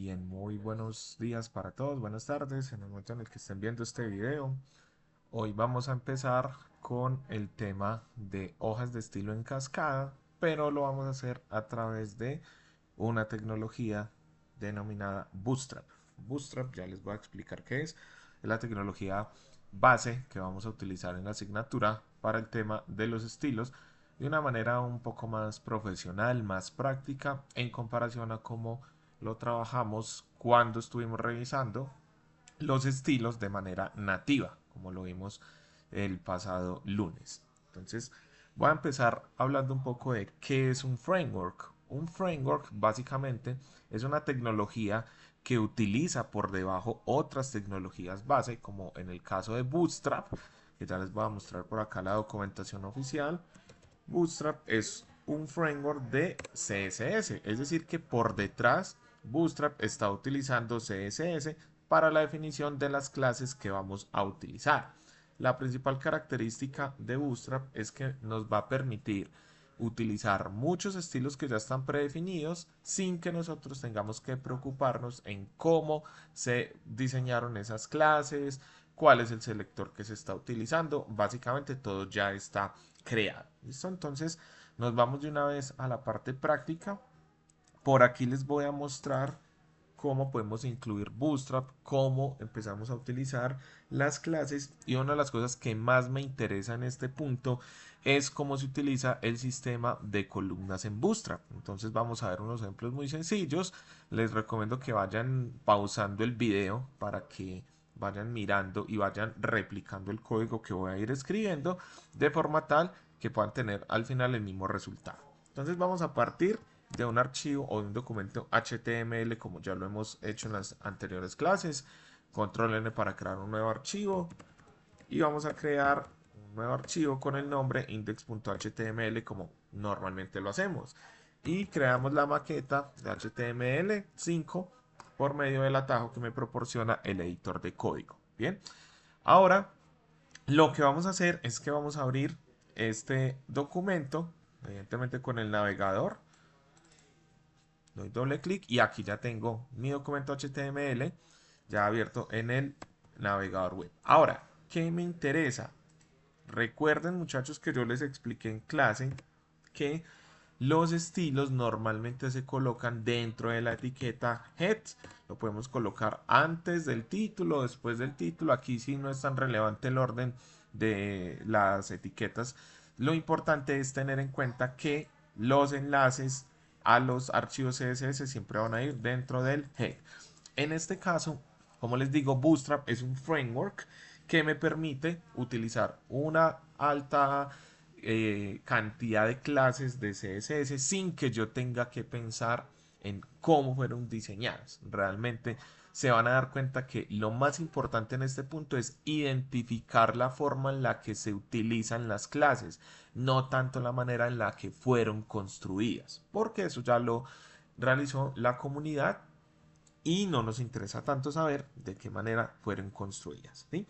Bien, muy buenos días para todos, buenas tardes en el momento en el que estén viendo este video. Hoy vamos a empezar con el tema de hojas de estilo en cascada, pero lo vamos a hacer a través de una tecnología denominada Bootstrap. Bootstrap, ya les voy a explicar qué es la tecnología base que vamos a utilizar en la asignatura para el tema de los estilos de una manera un poco más profesional, más práctica en comparación a cómo lo trabajamos cuando estuvimos revisando los estilos de manera nativa, como lo vimos el pasado lunes. Entonces, voy a empezar hablando un poco de qué es un framework. Un framework básicamente es una tecnología que utiliza por debajo otras tecnologías base, como en el caso de Bootstrap, que ya les voy a mostrar por acá la documentación oficial. Bootstrap es un framework de CSS, es decir, que por detrás Bootstrap está utilizando CSS para la definición de las clases que vamos a utilizar. La principal característica de Bootstrap es que nos va a permitir utilizar muchos estilos que ya están predefinidos sin que nosotros tengamos que preocuparnos en cómo se diseñaron esas clases, cuál es el selector que se está utilizando. Básicamente todo ya está creado. ¿Listo? Entonces nos vamos de una vez a la parte práctica. Por aquí les voy a mostrar cómo podemos incluir Bootstrap, cómo empezamos a utilizar las clases y una de las cosas que más me interesa en este punto es cómo se utiliza el sistema de columnas en Bootstrap. Entonces vamos a ver unos ejemplos muy sencillos. Les recomiendo que vayan pausando el video para que vayan mirando y vayan replicando el código que voy a ir escribiendo de forma tal que puedan tener al final el mismo resultado. Entonces vamos a partir de un archivo o de un documento HTML como ya lo hemos hecho en las anteriores clases. Control N para crear un nuevo archivo y vamos a crear un nuevo archivo con el nombre index.html como normalmente lo hacemos. Y creamos la maqueta de HTML5 por medio del atajo que me proporciona el editor de código. Bien, ahora lo que vamos a hacer es que vamos a abrir este documento, evidentemente con el navegador. Doy doble clic y aquí ya tengo mi documento HTML ya abierto en el navegador web. Ahora, ¿qué me interesa? Recuerden, muchachos, que yo les expliqué en clase que los estilos normalmente se colocan dentro de la etiqueta head. Lo podemos colocar antes del título, después del título. Aquí sí no es tan relevante el orden de las etiquetas. Lo importante es tener en cuenta que los enlaces a los archivos CSS siempre van a ir dentro del head. En este caso, como les digo, Bootstrap es un framework que me permite utilizar una alta cantidad de clases de CSS sin que yo tenga que pensar en cómo fueron diseñadas. Realmente se van a dar cuenta que lo más importante en este punto es identificar la forma en la que se utilizan las clases, no tanto la manera en la que fueron construidas, porque eso ya lo realizó la comunidad y no nos interesa tanto saber de qué manera fueron construidas, ¿sí?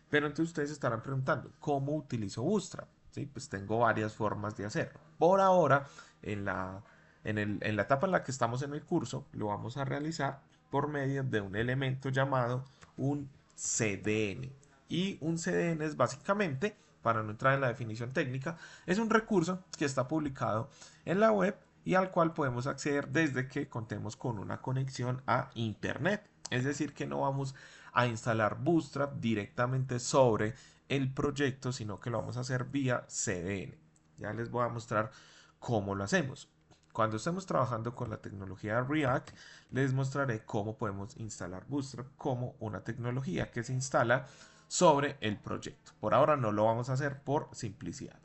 Pero entonces ustedes estarán preguntando, ¿cómo utilizo Bootstrap? ¿Sí? Pues tengo varias formas de hacerlo. Por ahora, en la etapa en la que estamos en el curso, lo vamos a realizar por medio de un elemento llamado un CDN. Y un CDN es básicamente, para no entrar en la definición técnica, es un recurso que está publicado en la web y al cual podemos acceder desde que contemos con una conexión a internet. Es decir, que no vamos a instalar Bootstrap directamente sobre el proyecto, sino que lo vamos a hacer vía CDN. Ya les voy a mostrar cómo lo hacemos. Cuando estemos trabajando con la tecnología React, les mostraré cómo podemos instalar Bootstrap como una tecnología que se instala sobre el proyecto. Por ahora no lo vamos a hacer por simplicidad.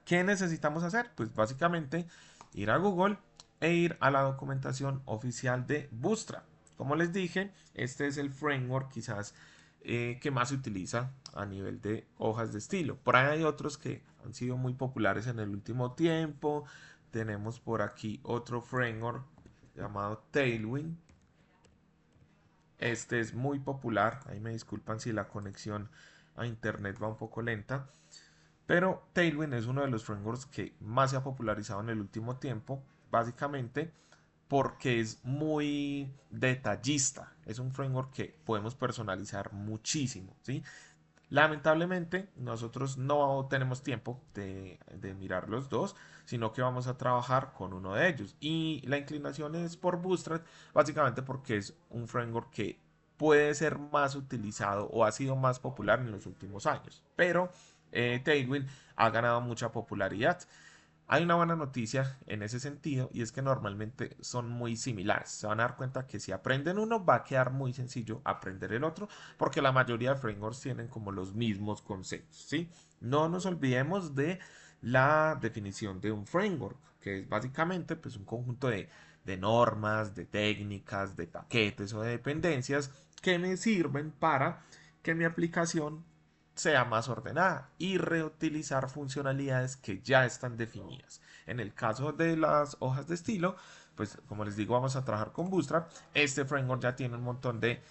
¿Qué necesitamos hacer? Pues básicamente ir a Google e ir a la documentación oficial de Bootstrap. Como les dije, este es el framework quizás que más se utiliza a nivel de hojas de estilo. Por ahí hay otros que han sido muy populares en el último tiempo. Tenemos por aquí otro framework llamado Tailwind. Este es muy popular. Ahí me disculpan si la conexión a internet va un poco lenta. Pero Tailwind es uno de los frameworks que más se ha popularizado en el último tiempo. Básicamente porque es muy detallista. Es un framework que podemos personalizar muchísimo, ¿sí? Lamentablemente, nosotros no tenemos tiempo de mirar los dos, sino que vamos a trabajar con uno de ellos. Y la inclinación es por Bootstrap, básicamente porque es un framework que puede ser más utilizado o ha sido más popular en los últimos años. Pero Tailwind ha ganado mucha popularidad. Hay una buena noticia en ese sentido y es que normalmente son muy similares. Se van a dar cuenta que si aprenden uno va a quedar muy sencillo aprender el otro porque la mayoría de frameworks tienen como los mismos conceptos, ¿sí? No nos olvidemos de la definición de un framework, que es básicamente pues, un conjunto de normas, de técnicas, de paquetes o de dependencias que me sirven para que mi aplicación sea más ordenada y reutilizar funcionalidades que ya están definidas. En el caso de las hojas de estilo, pues como les digo, vamos a trabajar con Bootstrap. Este framework ya tiene un montón de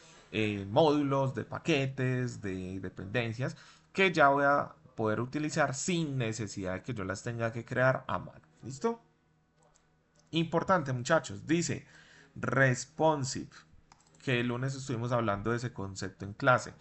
módulos, de paquetes, de dependencias que ya voy a poder utilizar sin necesidad de que yo las tenga que crear a mano. ¿Listo? Importante, muchachos, dice responsive, que el lunes estuvimos hablando de ese concepto en clase.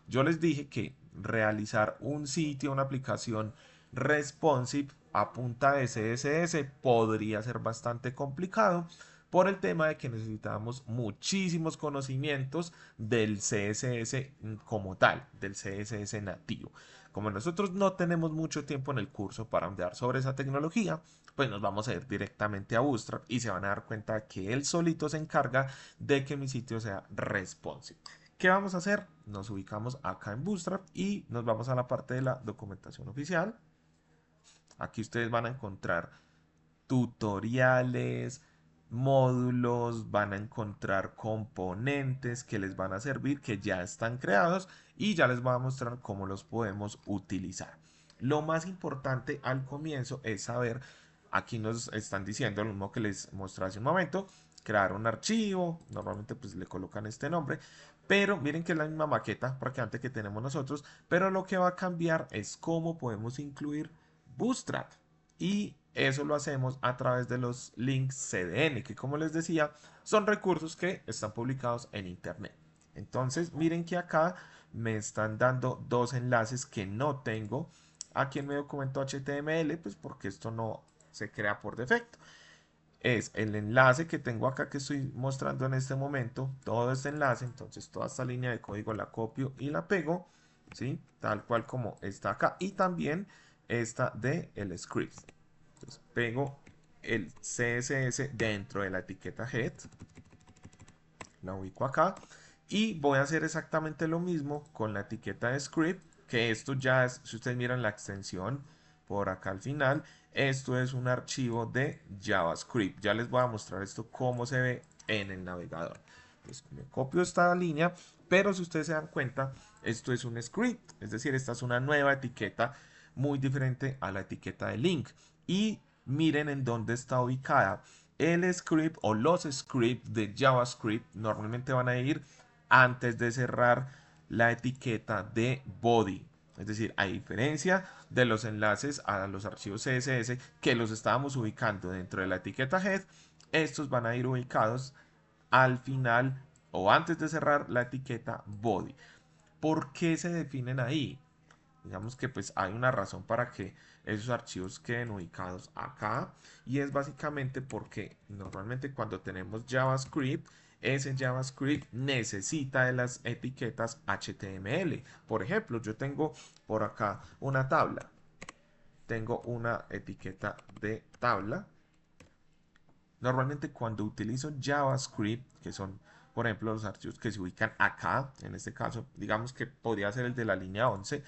Yo les dije que realizar un sitio, una aplicación responsive a punta de CSS podría ser bastante complicado por el tema de que necesitamos muchísimos conocimientos del CSS como tal, del CSS nativo. Como nosotros no tenemos mucho tiempo en el curso para andar sobre esa tecnología, pues nos vamos a ir directamente a Bootstrap y se van a dar cuenta que él solito se encarga de que mi sitio sea responsive. ¿Qué vamos a hacer? Nos ubicamos acá en Bootstrap y nos vamos a la parte de la documentación oficial. Aquí ustedes van a encontrar tutoriales, módulos, van a encontrar componentes que les van a servir, que ya están creados y ya les voy a mostrar cómo los podemos utilizar. Lo más importante al comienzo es saber, aquí nos están diciendo lo mismo que les mostré hace un momento, crear un archivo, normalmente pues le colocan este nombre, pero miren que es la misma maqueta prácticamente que tenemos nosotros, pero lo que va a cambiar es cómo podemos incluir Bootstrap. Y eso lo hacemos a través de los links CDN, que como les decía, son recursos que están publicados en Internet. Entonces, miren que acá me están dando dos enlaces que no tengo aquí en mi documento HTML, pues porque esto no se crea por defecto. Es el enlace que tengo acá que estoy mostrando en este momento, todo este enlace, entonces toda esta línea de código la copio y la pego, ¿sí? Tal cual como está acá, y también esta de el script. Entonces pego el CSS dentro de la etiqueta head, la ubico acá, y voy a hacer exactamente lo mismo con la etiqueta de script, que esto ya es, si ustedes miran la extensión por acá al final, esto es un archivo de JavaScript. Ya les voy a mostrar esto cómo se ve en el navegador. Entonces me copio esta línea, pero si ustedes se dan cuenta, esto es un script, es decir, esta es una nueva etiqueta muy diferente a la etiqueta de link. Y miren en dónde está ubicada. El script o los scripts de JavaScript normalmente van a ir antes de cerrar la etiqueta de body. Es decir, a diferencia de los enlaces a los archivos CSS que los estábamos ubicando dentro de la etiqueta head, estos van a ir ubicados al final o antes de cerrar la etiqueta body. ¿Por qué se definen ahí? Digamos que pues hay una razón para que esos archivos queden ubicados acá y es básicamente porque normalmente cuando tenemos JavaScript, ese JavaScript necesita de las etiquetas HTML. Por ejemplo, yo tengo por acá una tabla, tengo una etiqueta de tabla. Normalmente cuando utilizo JavaScript, que son por ejemplo los archivos que se ubican acá, en este caso digamos que podría ser el de la línea 11,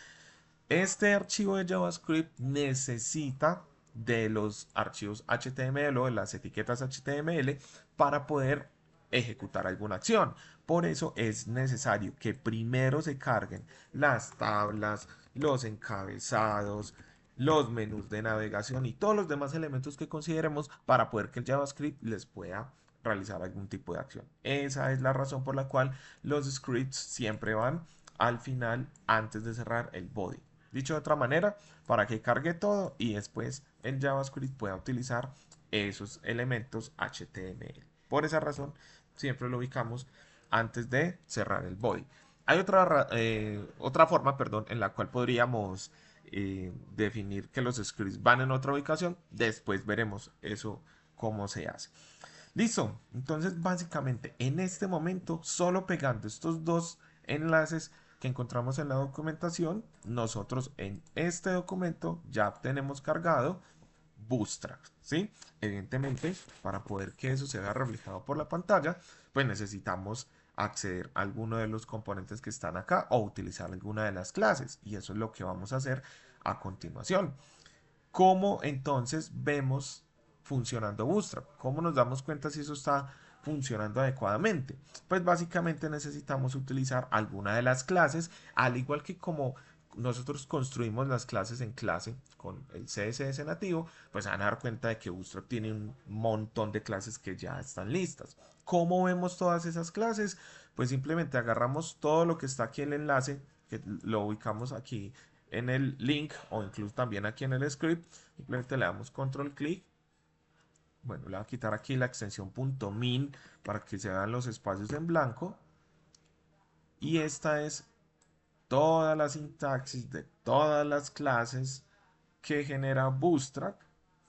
este archivo de JavaScript necesita de los archivos HTML o de las etiquetas HTML para poder ejecutar alguna acción. Por eso es necesario que primero se carguen las tablas, los encabezados, los menús de navegación y todos los demás elementos que consideremos para poder que el JavaScript les pueda realizar algún tipo de acción. Esa es la razón por la cual los scripts siempre van al final antes de cerrar el body. Dicho de otra manera, para que cargue todo y después el JavaScript pueda utilizar esos elementos HTML. Por esa razón, siempre lo ubicamos antes de cerrar el body. Hay otra forma, perdón, en la cual podríamos definir que los scripts van en otra ubicación. Después veremos eso cómo se hace. Listo. Entonces, básicamente, en este momento, solo pegando estos dos enlaces que encontramos en la documentación, nosotros en este documento ya tenemos cargado Bootstrap, ¿sí? Evidentemente, para poder que eso se vea reflejado por la pantalla, pues necesitamos acceder a alguno de los componentes que están acá o utilizar alguna de las clases. Y eso es lo que vamos a hacer a continuación. ¿Cómo entonces vemos funcionando Bootstrap? ¿Cómo nos damos cuenta si eso está funcionando adecuadamente? Pues básicamente necesitamos utilizar alguna de las clases, al igual que como nosotros construimos las clases en clase con el CSS nativo, pues se van a dar cuenta de que Bootstrap tiene un montón de clases que ya están listas. ¿Cómo vemos todas esas clases? Pues simplemente agarramos todo lo que está aquí en el enlace, que lo ubicamos aquí en el link o incluso también aquí en el script. Simplemente le damos control clic. Bueno, le voy a quitar aquí la extensión .min para que se vean los espacios en blanco. Y esta es toda la sintaxis de todas las clases que genera Bootstrap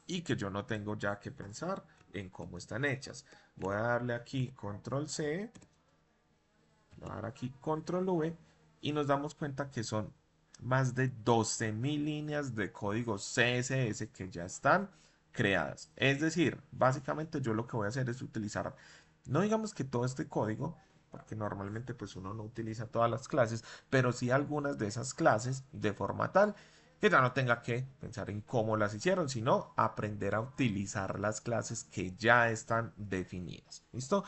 y que yo no tengo ya que pensar en cómo están hechas. Voy a darle aquí control C, voy a dar aquí control V y nos damos cuenta que son más de 12.000 líneas de código CSS que ya están creadas. Es decir, básicamente yo lo que voy a hacer es utilizar, no digamos que todo este código, porque normalmente pues uno no utiliza todas las clases, pero sí algunas de esas clases de forma tal que ya no tenga que pensar en cómo las hicieron, sino aprender a utilizar las clases que ya están definidas. ¿Listo?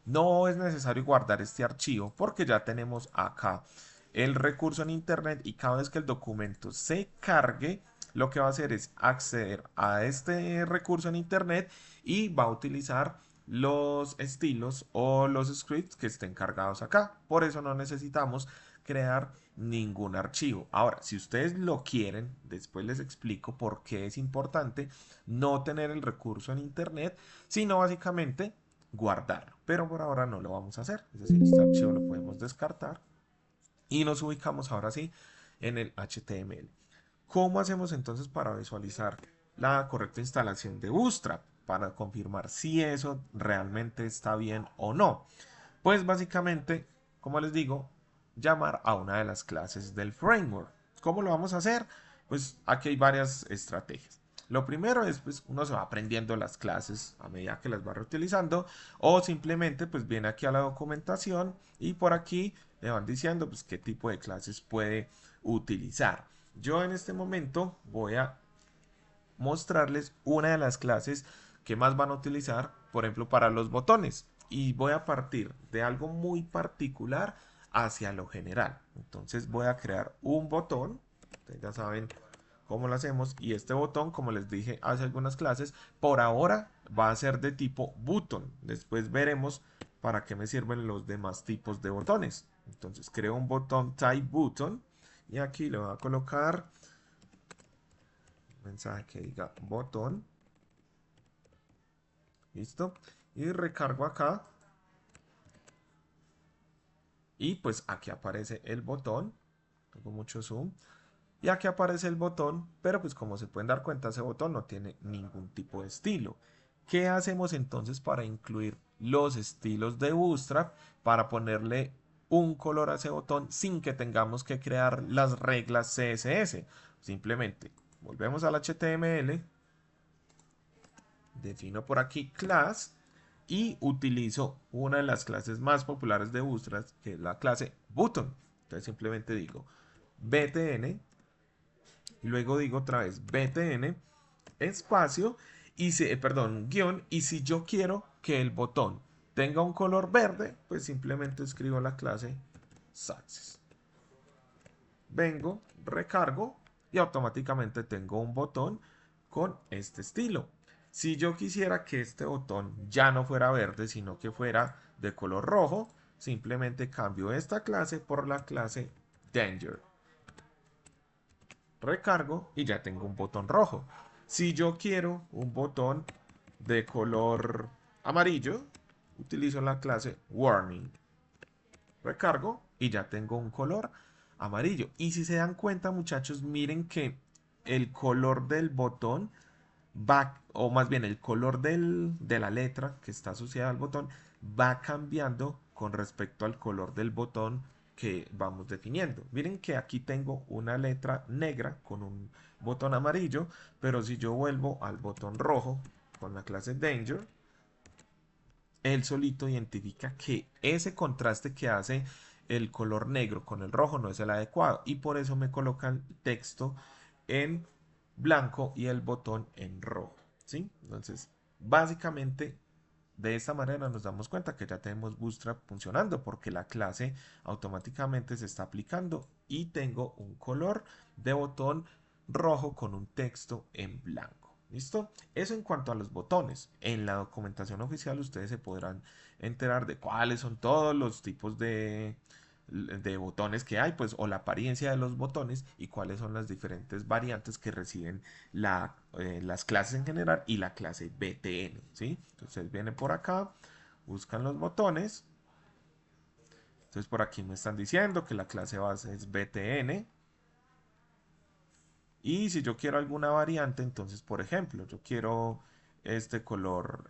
No es necesario guardar este archivo porque ya tenemos acá el recurso en internet y cada vez que el documento se cargue, lo que va a hacer es acceder a este recurso en internet y va a utilizar los estilos o los scripts que estén cargados acá. Por eso no necesitamos crear ningún archivo. Ahora, si ustedes lo quieren, después les explico por qué es importante no tener el recurso en internet, sino básicamente guardarlo. Pero por ahora no lo vamos a hacer. Es decir, este archivo lo podemos descartar y nos ubicamos ahora sí en el HTML. ¿Cómo hacemos entonces para visualizar la correcta instalación de Bootstrap? Para confirmar si eso realmente está bien o no. Pues básicamente, como les digo, llamar a una de las clases del framework. ¿Cómo lo vamos a hacer? Pues aquí hay varias estrategias. Lo primero es, pues, uno se va aprendiendo las clases a medida que las va reutilizando, o simplemente, pues, viene aquí a la documentación y por aquí le van diciendo, pues, qué tipo de clases puede utilizar. Yo en este momento voy a mostrarles una de las clases que más van a utilizar, por ejemplo, para los botones. Y voy a partir de algo muy particular hacia lo general. Entonces voy a crear un botón. Ustedes ya saben cómo lo hacemos. Y este botón, como les dije hace algunas clases, por ahora va a ser de tipo button. Después veremos para qué me sirven los demás tipos de botones. Entonces creo un botón type button. Y aquí le voy a colocar mensaje que diga botón. Listo. Y recargo acá. Y pues aquí aparece el botón. Tengo mucho zoom. Y aquí aparece el botón. Pero pues como se pueden dar cuenta, ese botón no tiene ningún tipo de estilo. ¿Qué hacemos entonces para incluir los estilos de Bootstrap? Para ponerle un color a ese botón sin que tengamos que crear las reglas CSS. Simplemente volvemos al HTML. Defino por aquí class y utilizo una de las clases más populares de Bootstrap, que es la clase button. Entonces simplemente digo btn, luego digo otra vez btn, espacio, y perdón, guión, y si yo quiero que el botón tenga un color verde, pues simplemente escribo la clase success. Vengo, recargo y automáticamente tengo un botón con este estilo. Si yo quisiera que este botón ya no fuera verde, sino que fuera de color rojo, simplemente cambio esta clase por la clase Danger. Recargo y ya tengo un botón rojo. Si yo quiero un botón de color amarillo, utilizo la clase warning. Recargo y ya tengo un color amarillo. Y si se dan cuenta, muchachos, miren que el color del botón va, o más bien el color de la letra que está asociada al botón, va cambiando con respecto al color del botón que vamos definiendo. Miren que aquí tengo una letra negra con un botón amarillo, pero si yo vuelvo al botón rojo con la clase Danger, él solito identifica que ese contraste que hace el color negro con el rojo no es el adecuado y por eso me colocan texto en blanco y el botón en rojo, ¿sí? Entonces, básicamente de esta manera nos damos cuenta que ya tenemos Bootstrap funcionando porque la clase automáticamente se está aplicando y tengo un color de botón rojo con un texto en blanco. ¿Listo? Eso en cuanto a los botones. En la documentación oficial ustedes se podrán enterar de cuáles son todos los tipos de botones que hay, pues, o la apariencia de los botones y cuáles son las diferentes variantes que reciben las clases en general y la clase BTN, ¿sí? Entonces vienen por acá, buscan los botones. Entonces por aquí me están diciendo que la clase base es BTN. Y si yo quiero alguna variante, entonces, por ejemplo, yo quiero este color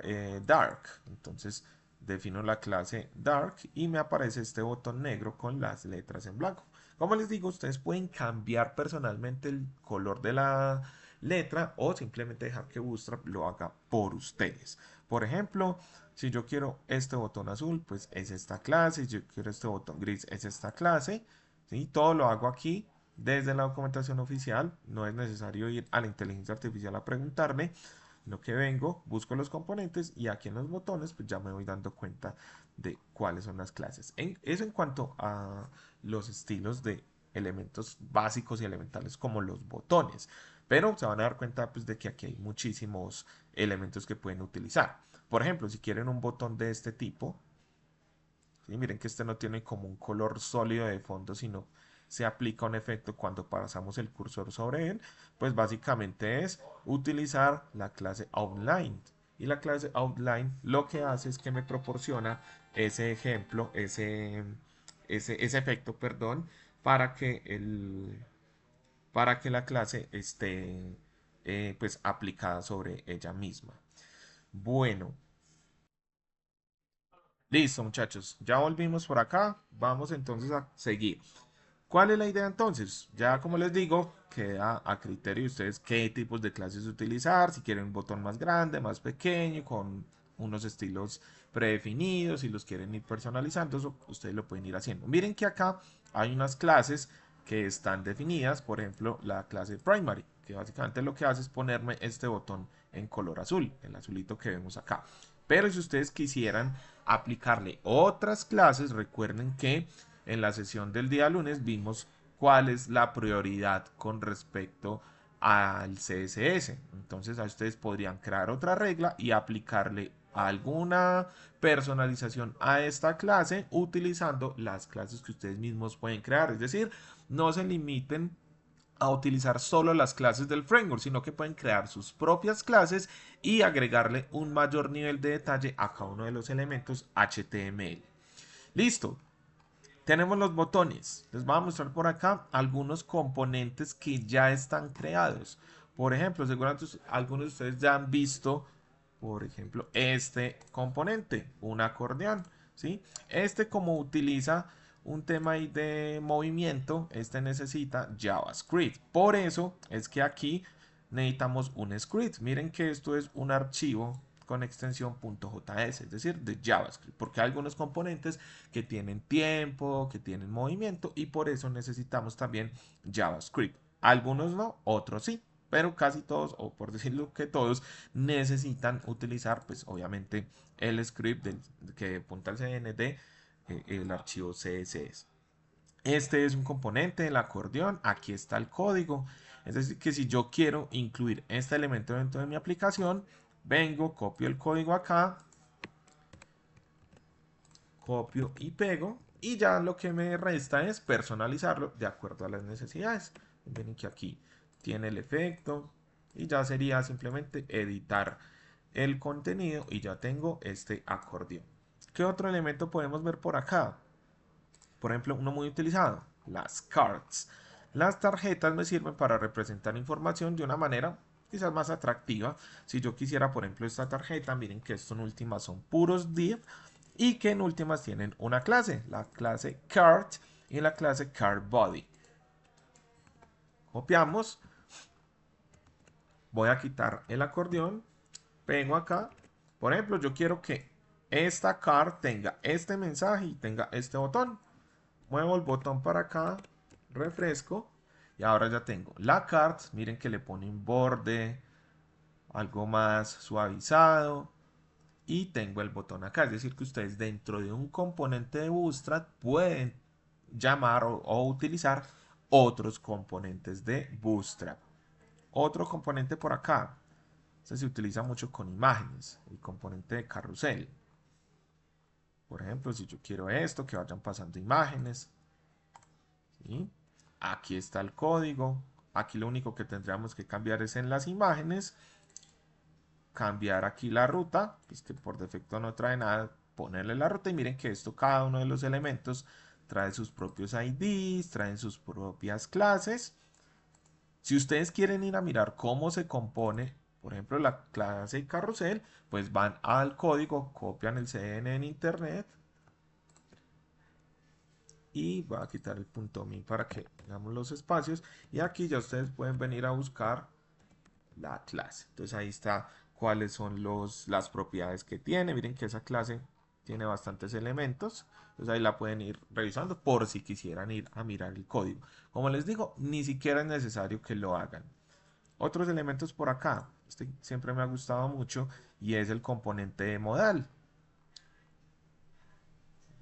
dark. Entonces defino la clase dark y me aparece este botón negro con las letras en blanco. Como les digo, ustedes pueden cambiar personalmente el color de la letra o simplemente dejar que Bootstrap lo haga por ustedes. Por ejemplo, si yo quiero este botón azul, pues es esta clase. Si yo quiero este botón gris, es esta clase. ¿Sí? Todo lo hago aquí desde la documentación oficial. No es necesario ir a la inteligencia artificial a preguntarle. Lo que vengo, busco los componentes y aquí en los botones pues ya me voy dando cuenta de cuáles son las clases. Eso en cuanto a los estilos de elementos básicos y elementales como los botones. Pero se van a dar cuenta pues, de que aquí hay muchísimos elementos que pueden utilizar. Por ejemplo, si quieren un botón de este tipo, ¿sí? Miren que este no tiene como un color sólido de fondo, sino se aplica un efecto cuando pasamos el cursor sobre él, pues básicamente es utilizar la clase outline. Y la clase outline lo que hace es que me proporciona ese ejemplo, ese efecto, perdón, para que, para que la clase esté pues aplicada sobre ella misma. Bueno, listo, muchachos. Ya volvimos por acá. Vamos entonces a seguir. ¿Cuál es la idea entonces? Ya como les digo, queda a criterio de ustedes qué tipos de clases utilizar. Si quieren un botón más grande, más pequeño, con unos estilos predefinidos, si los quieren ir personalizando, eso ustedes lo pueden ir haciendo. Miren que acá hay unas clases que están definidas, por ejemplo, la clase primary, que básicamente lo que hace es ponerme este botón en color azul, el azulito que vemos acá. Pero si ustedes quisieran aplicarle otras clases, recuerden que en la sesión del día lunes vimos cuál es la prioridad con respecto al CSS. Entonces a ustedes podrían crear otra regla y aplicarle alguna personalización a esta clase utilizando las clases que ustedes mismos pueden crear. Es decir, no se limiten a utilizar solo las clases del framework, sino que pueden crear sus propias clases y agregarle un mayor nivel de detalle a cada uno de los elementos HTML. Listo. Tenemos los botones. Les voy a mostrar por acá algunos componentes que ya están creados. Por ejemplo, seguramente algunos de ustedes ya han visto, por ejemplo, este componente, un acordeón. ¿Sí? Este como utiliza un tema ahí de movimiento, este necesita JavaScript. Por eso es que aquí necesitamos un script. Miren que esto es un archivo con extensión .js, es decir, de JavaScript, porque hay algunos componentes que tienen tiempo, que tienen movimiento y por eso necesitamos también JavaScript. Algunos no, otros sí, pero casi todos, o por decirlo que todos, necesitan utilizar, pues obviamente, el script que apunta al CND, el archivo CSS. Este es un componente del acordeón, aquí está el código, es decir que si yo quiero incluir este elemento dentro de mi aplicación, vengo, copio el código acá, copio y pego y ya lo que me resta es personalizarlo de acuerdo a las necesidades. Ven que aquí tiene el efecto y ya sería simplemente editar el contenido y ya tengo este acordeón. ¿Qué otro elemento podemos ver por acá? Por ejemplo, uno muy utilizado, las cards. Las tarjetas me sirven para representar información de una manera quizás más atractiva. Si yo quisiera, por ejemplo, esta tarjeta, miren que esto en últimas son puros div y que en últimas tienen una clase, la clase card y la clase card body. Copiamos, voy a quitar el acordeón, pego acá. Por ejemplo, yo quiero que esta card tenga este mensaje y tenga este botón. Muevo el botón para acá, refresco y ahora ya tengo la card. Miren que le pone un borde algo más suavizado y tengo el botón acá. Es decir, que ustedes dentro de un componente de Bootstrap pueden llamar o utilizar otros componentes de Bootstrap. Otro componente por acá. Este se utiliza mucho con imágenes, el componente de carrusel. Por ejemplo, si yo quiero esto, que vayan pasando imágenes, ¿sí? Aquí está el código. Aquí lo único que tendríamos que cambiar es en las imágenes. Cambiar aquí la ruta, pues que por defecto no trae nada. Ponerle la ruta y miren que esto, cada uno de los elementos trae sus propios IDs, traen sus propias clases. Si ustedes quieren ir a mirar cómo se compone, por ejemplo, la clase carrusel, pues van al código, copian el CN en internet y voy a quitar el punto .me para que tengamos los espacios y aquí ya ustedes pueden venir a buscar la clase. Entonces ahí está cuáles son las propiedades que tiene. Miren que esa clase tiene bastantes elementos. Entonces ahí la pueden ir revisando por si quisieran ir a mirar el código. Como les digo, ni siquiera es necesario que lo hagan. Otros elementos por acá. Este siempre me ha gustado mucho y es el componente modal.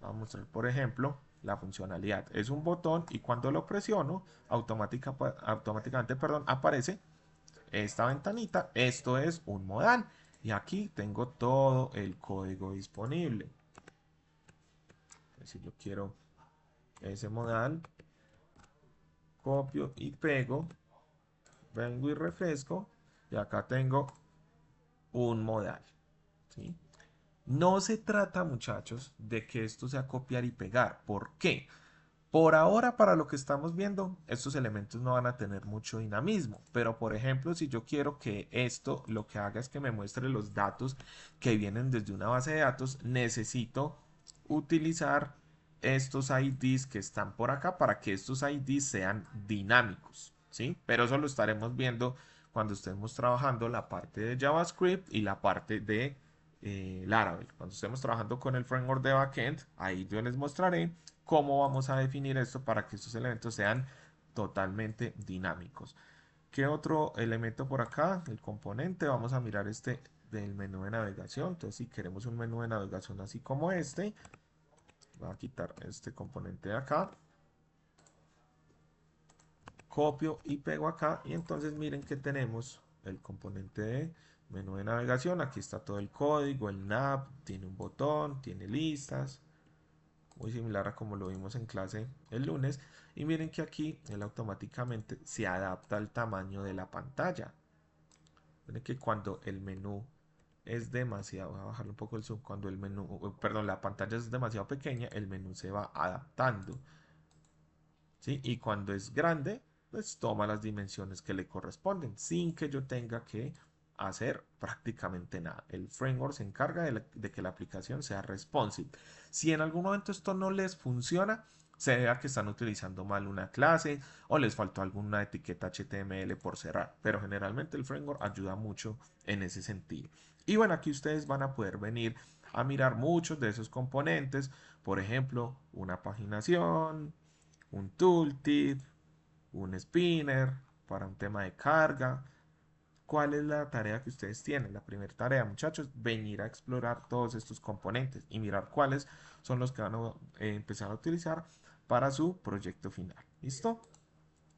Vamos a mostrar, por ejemplo, la funcionalidad. Es un botón y cuando lo presiono, automáticamente aparece esta ventanita. Esto es un modal. Y aquí tengo todo el código disponible. Si yo quiero ese modal, copio y pego, vengo y refresco, y acá tengo un modal. ¿Sí? No se trata, muchachos, de que esto sea copiar y pegar. ¿Por qué? Por ahora, para lo que estamos viendo, estos elementos no van a tener mucho dinamismo. Pero, por ejemplo, si yo quiero que esto lo que haga es que me muestre los datos que vienen desde una base de datos, necesito utilizar estos IDs que están por acá para que estos IDs sean dinámicos, ¿sí? Pero eso lo estaremos viendo cuando estemos trabajando la parte de JavaScript y la parte de Laravel. Cuando estemos trabajando con el framework de backend, ahí yo les mostraré cómo vamos a definir esto para que estos elementos sean totalmente dinámicos. ¿Qué otro elemento por acá? El componente. Vamos a mirar este del menú de navegación. Entonces, si queremos un menú de navegación así como este, voy a quitar este componente de acá. Copio y pego acá. Y entonces miren que tenemos el componente de menú de navegación. Aquí está todo el código, el nav, tiene un botón, tiene listas. Muy similar a como lo vimos en clase el lunes. Y miren que aquí él automáticamente se adapta al tamaño de la pantalla. Miren que cuando el menú es demasiado, voy a bajarle un poco el zoom, cuando el menú, perdón, la pantalla es demasiado pequeña, el menú se va adaptando. ¿Sí? Y cuando es grande, pues toma las dimensiones que le corresponden, sin que yo tenga que hacer prácticamente nada. El framework se encarga de que la aplicación sea responsive. Si en algún momento esto no les funciona, se vea que están utilizando mal una clase o les faltó alguna etiqueta HTML por cerrar. Pero generalmente el framework ayuda mucho en ese sentido. Y bueno, aquí ustedes van a poder venir a mirar muchos de esos componentes. Por ejemplo, una paginación, un tooltip, un spinner para un tema de carga. ¿Cuál es la tarea que ustedes tienen? La primera tarea, muchachos, venir a explorar todos estos componentes y mirar cuáles son los que van a empezar a utilizar para su proyecto final. ¿Listo?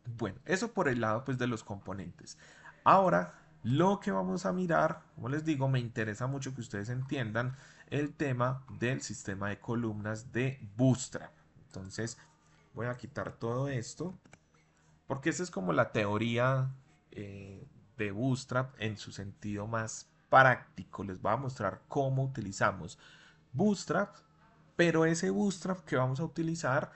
Bueno, eso por el lado pues de los componentes. Ahora, lo que vamos a mirar, como les digo, me interesa mucho que ustedes entiendan el tema del sistema de columnas de Bootstrap. Entonces, voy a quitar todo esto porque esa es como la teoría de Bootstrap en su sentido más práctico. Les voy a mostrar cómo utilizamos Bootstrap, pero ese Bootstrap que vamos a utilizar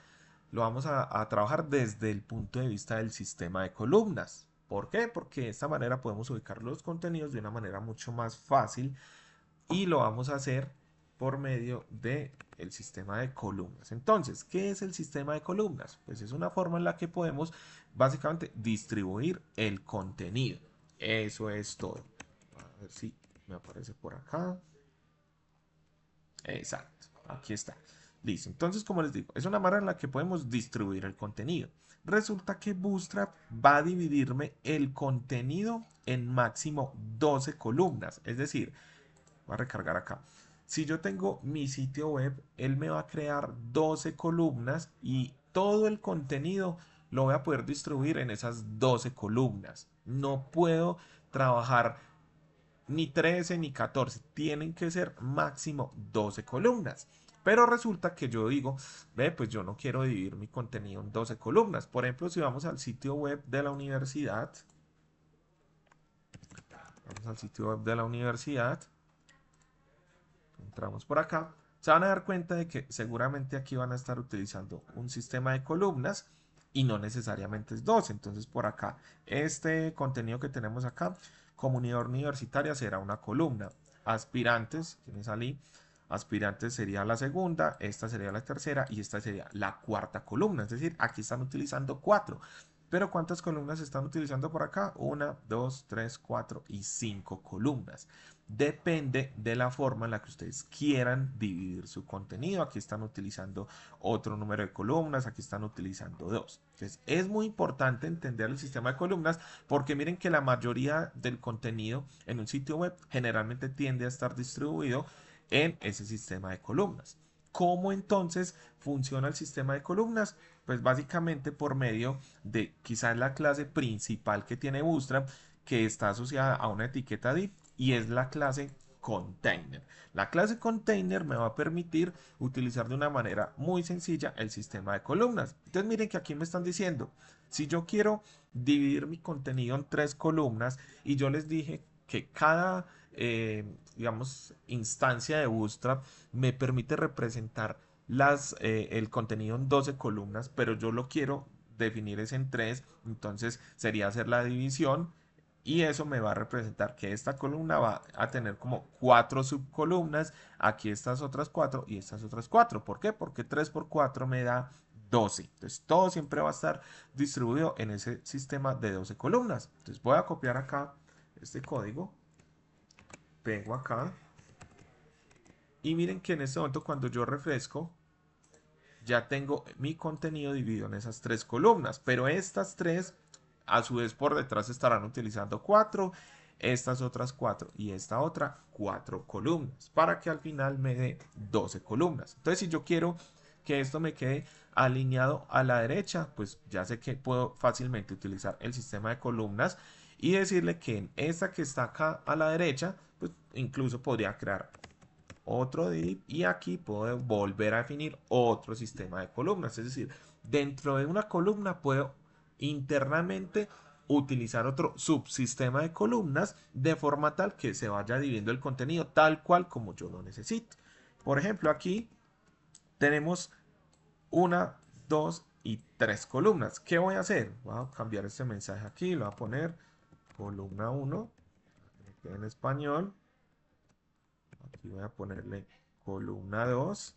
lo vamos a trabajar desde el punto de vista del sistema de columnas. ¿Por qué? Porque de esta manera podemos ubicar los contenidos de una manera mucho más fácil y lo vamos a hacer por medio del sistema de columnas. Entonces, ¿qué es el sistema de columnas? Pues es una forma en la que podemos básicamente distribuir el contenido. Eso es todo. A ver si me aparece por acá. Exacto, aquí está. Listo. Entonces, como les digo, es una manera en la que podemos distribuir el contenido. Resulta que Bootstrap va a dividirme el contenido en máximo 12 columnas. Es decir, voy a recargar acá. Si yo tengo mi sitio web, él me va a crear 12 columnas y todo el contenido lo voy a poder distribuir en esas 12 columnas. No puedo trabajar ni 13 ni 14, tienen que ser máximo 12 columnas. Pero resulta que yo digo, ve, pues yo no quiero dividir mi contenido en 12 columnas. Por ejemplo, si vamos al sitio web de la universidad, entramos por acá, se van a dar cuenta de que seguramente aquí van a estar utilizando un sistema de columnas y no necesariamente es 12. Entonces por acá, este contenido que tenemos acá, comunidad universitaria será una columna. Aspirantes, ¿quién salí? Aspirantes sería la segunda, esta sería la tercera y esta sería la cuarta columna. Es decir, aquí están utilizando 4. Pero ¿cuántas columnas están utilizando por acá? 1, 2, 3, 4 y 5 columnas. Depende de la forma en la que ustedes quieran dividir su contenido. Aquí están utilizando otro número de columnas, aquí están utilizando 2. Entonces es muy importante entender el sistema de columnas porque miren que la mayoría del contenido en un sitio web generalmente tiende a estar distribuido en ese sistema de columnas. ¿Cómo entonces funciona el sistema de columnas? Pues básicamente por medio de quizás la clase principal que tiene Bootstrap, que está asociada a una etiqueta div y es la clase container. La clase container me va a permitir utilizar de una manera muy sencilla el sistema de columnas. Entonces miren que aquí me están diciendo, si yo quiero dividir mi contenido en 3 columnas y yo les dije que cada, digamos, instancia de Bootstrap me permite representar el contenido en 12 columnas, pero yo lo quiero definir es en 3, entonces sería hacer la división y eso me va a representar que esta columna va a tener como 4 subcolumnas, aquí estas otras 4 y estas otras 4. ¿Por qué? Porque 3 por 4 me da 12. Entonces todo siempre va a estar distribuido en ese sistema de 12 columnas. Entonces voy a copiar acá este código, pego acá y miren que en este momento cuando yo refresco ya tengo mi contenido dividido en esas 3 columnas, pero estas 3 a su vez por detrás estarán utilizando 4, estas otras 4 y esta otra 4 columnas para que al final me dé 12 columnas. Entonces si yo quiero que esto me quede alineado a la derecha, pues ya sé que puedo fácilmente utilizar el sistema de columnas y decirle que en esta que está acá a la derecha, pues incluso podría crear otro div y aquí puedo volver a definir otro sistema de columnas. Es decir, dentro de una columna puedo internamente utilizar otro subsistema de columnas de forma tal que se vaya dividiendo el contenido tal cual como yo lo necesito. Por ejemplo, aquí tenemos una, 2 y 3 columnas. ¿Qué voy a hacer? Voy a cambiar este mensaje aquí, lo voy a poner columna 1 en español. Aquí voy a ponerle columna 2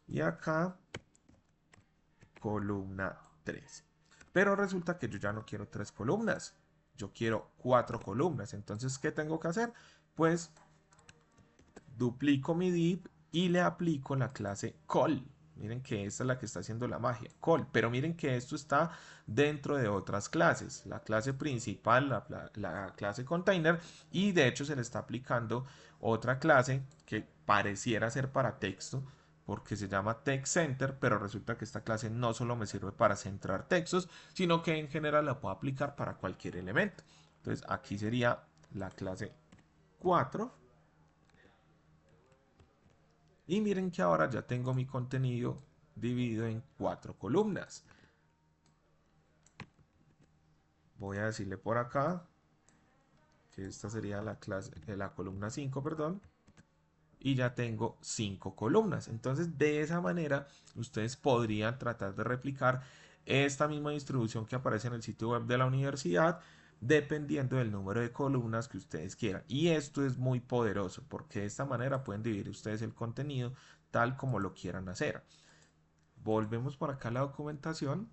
y acá columna 3. Pero resulta que yo ya no quiero 3 columnas, yo quiero 4 columnas. Entonces, ¿qué tengo que hacer? Pues duplico mi div y le aplico la clase call. Miren que esta es la que está haciendo la magia, call. Pero miren que esto está dentro de otras clases. La clase principal, la clase container. Y de hecho se le está aplicando otra clase que pareciera ser para texto. Porque se llama text center. Pero resulta que esta clase no solo me sirve para centrar textos. Sino que en general la puedo aplicar para cualquier elemento. Entonces aquí sería la clase 4. Y miren que ahora ya tengo mi contenido dividido en 4 columnas. Voy a decirle por acá que esta sería la columna 5, perdón. y ya tengo 5 columnas. Entonces, de esa manera, ustedes podrían tratar de replicar esta misma distribución que aparece en el sitio web de la universidad, dependiendo del número de columnas que ustedes quieran. Y esto es muy poderoso porque de esta manera pueden dividir ustedes el contenido tal como lo quieran hacer. Volvemos por acá a la documentación.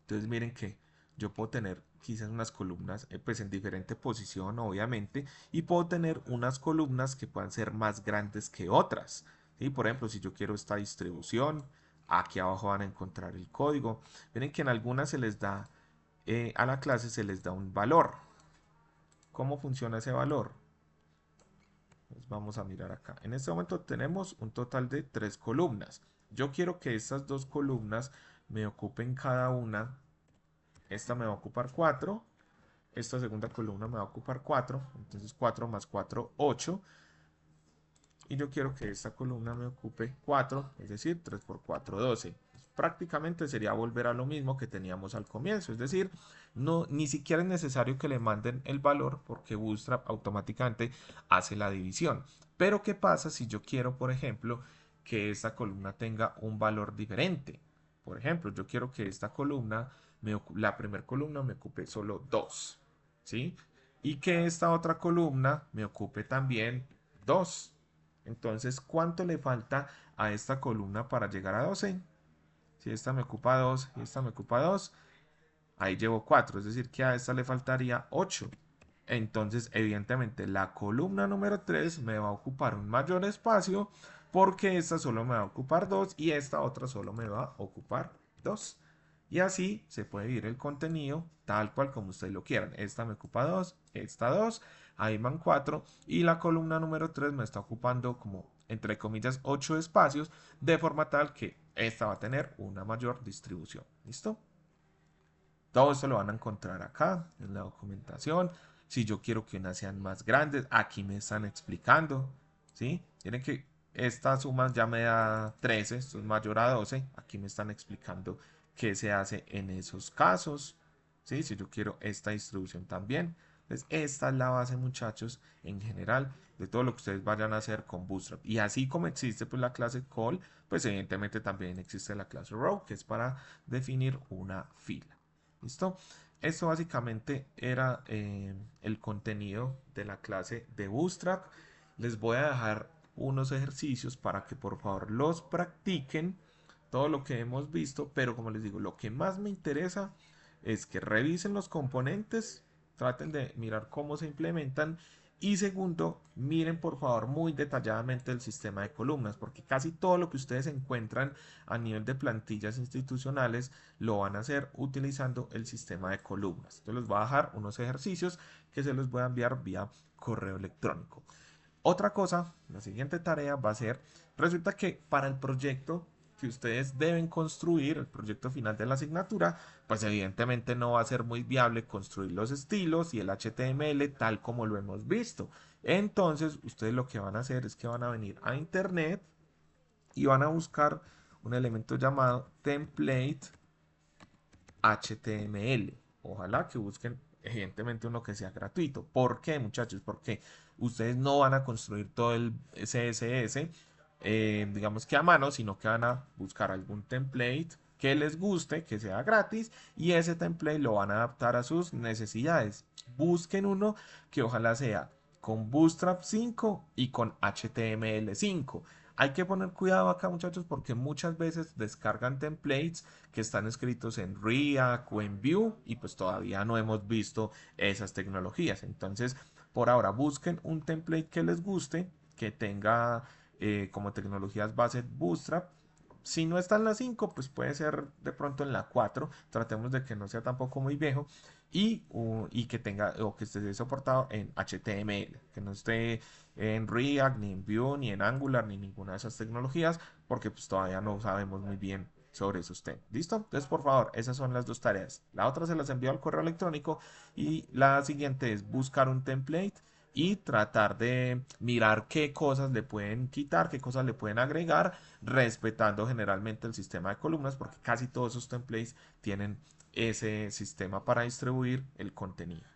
Entonces miren que yo puedo tener quizás unas columnas pues en diferente posición obviamente, y puedo tener unas columnas que puedan ser más grandes que otras, ¿sí? Por ejemplo, si yo quiero esta distribución, aquí abajo van a encontrar el código. Miren que en algunas se les da a la clase se les da un valor. ¿Cómo funciona ese valor? Pues vamos a mirar acá. En este momento tenemos un total de 3 columnas. Yo quiero que estas dos columnas me ocupen cada una. Esta me va a ocupar 4. Esta segunda columna me va a ocupar 4. Entonces 4 más 4, 8. Y yo quiero que esta columna me ocupe 4. Es decir, 3 por 4, 12. Prácticamente sería volver a lo mismo que teníamos al comienzo. Es decir, no, ni siquiera es necesario que le manden el valor porque Bootstrap automáticamente hace la división. Pero ¿qué pasa si yo quiero, por ejemplo, que esta columna tenga un valor diferente? Por ejemplo, yo quiero que esta columna, la primera columna me ocupe solo 2. ¿Sí? Y que esta otra columna me ocupe también 2. Entonces, ¿cuánto le falta a esta columna para llegar a 12? Si esta me ocupa 2 y esta me ocupa 2, ahí llevo 4, es decir, que a esta le faltaría 8. Entonces, evidentemente, la columna número 3 me va a ocupar un mayor espacio porque esta solo me va a ocupar 2 y esta otra solo me va a ocupar 2. Y así se puede dividir el contenido tal cual como ustedes lo quieran. Esta me ocupa 2, esta 2, ahí van 4 y la columna número 3 me está ocupando como entre comillas 8 espacios de forma tal que esta va a tener una mayor distribución. ¿Listo? Todo esto lo van a encontrar acá en la documentación. Si yo quiero que unas sean más grandes, aquí me están explicando. ¿Sí? Miren que esta suma ya me da 13, esto es mayor a 12. Aquí me están explicando qué se hace en esos casos. ¿Sí? Si yo quiero esta distribución también. Entonces, esta es la base, muchachos, en general, de todo lo que ustedes vayan a hacer con Bootstrap. Y así como existe pues, la clase call, pues evidentemente también existe la clase row, que es para definir una fila. ¿Listo? Esto básicamente era el contenido de la clase de Bootstrap. Les voy a dejar unos ejercicios para que por favor los practiquen, todo lo que hemos visto, pero como les digo, lo que más me interesa es que revisen los componentes, traten de mirar cómo se implementan y segundo, miren por favor muy detalladamente el sistema de columnas, porque casi todo lo que ustedes encuentran a nivel de plantillas institucionales lo van a hacer utilizando el sistema de columnas. Entonces les voy a dejar unos ejercicios que se los voy a enviar vía correo electrónico. Otra cosa, la siguiente tarea va a ser, resulta que para el proyecto que ustedes deben construir, el proyecto final de la asignatura, pues evidentemente no va a ser muy viable construir los estilos y el HTML tal como lo hemos visto. Entonces, ustedes lo que van a hacer es que van a venir a internet y van a buscar un elemento llamado template HTML. Ojalá que busquen evidentemente uno que sea gratuito. ¿Por qué, muchachos? Porque ustedes no van a construir todo el CSS, digamos que a mano, sino que van a buscar algún template que les guste, que sea gratis, y ese template lo van a adaptar a sus necesidades. Busquen uno que ojalá sea con Bootstrap 5 y con HTML5. Hay que poner cuidado acá, muchachos, porque muchas veces descargan templates que están escritos en React o en Vue y pues todavía no hemos visto esas tecnologías. Entonces, por ahora busquen un template que les guste, que tenga como tecnologías base Bootstrap. Si no está en la 5, pues puede ser de pronto en la 4. Tratemos de que no sea tampoco muy viejo y que tenga o que esté soportado en HTML, que no esté en React, ni en Vue, ni en Angular, ni ninguna de esas tecnologías, porque pues todavía no sabemos muy bien sobre esos temas. ¿Listo? Entonces, por favor, esas son las dos tareas. La otra se las envío al correo electrónico y la siguiente es buscar un template y tratar de mirar qué cosas le pueden quitar, qué cosas le pueden agregar, respetando generalmente el sistema de columnas, porque casi todos esos templates tienen ese sistema para distribuir el contenido.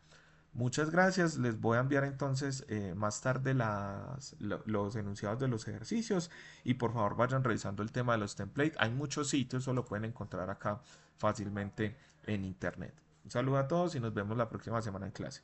Muchas gracias. Les voy a enviar entonces más tarde los enunciados de los ejercicios y por favor vayan revisando el tema de los templates. Hay muchos sitios, eso lo pueden encontrar acá fácilmente en internet. Un saludo a todos y nos vemos la próxima semana en clase.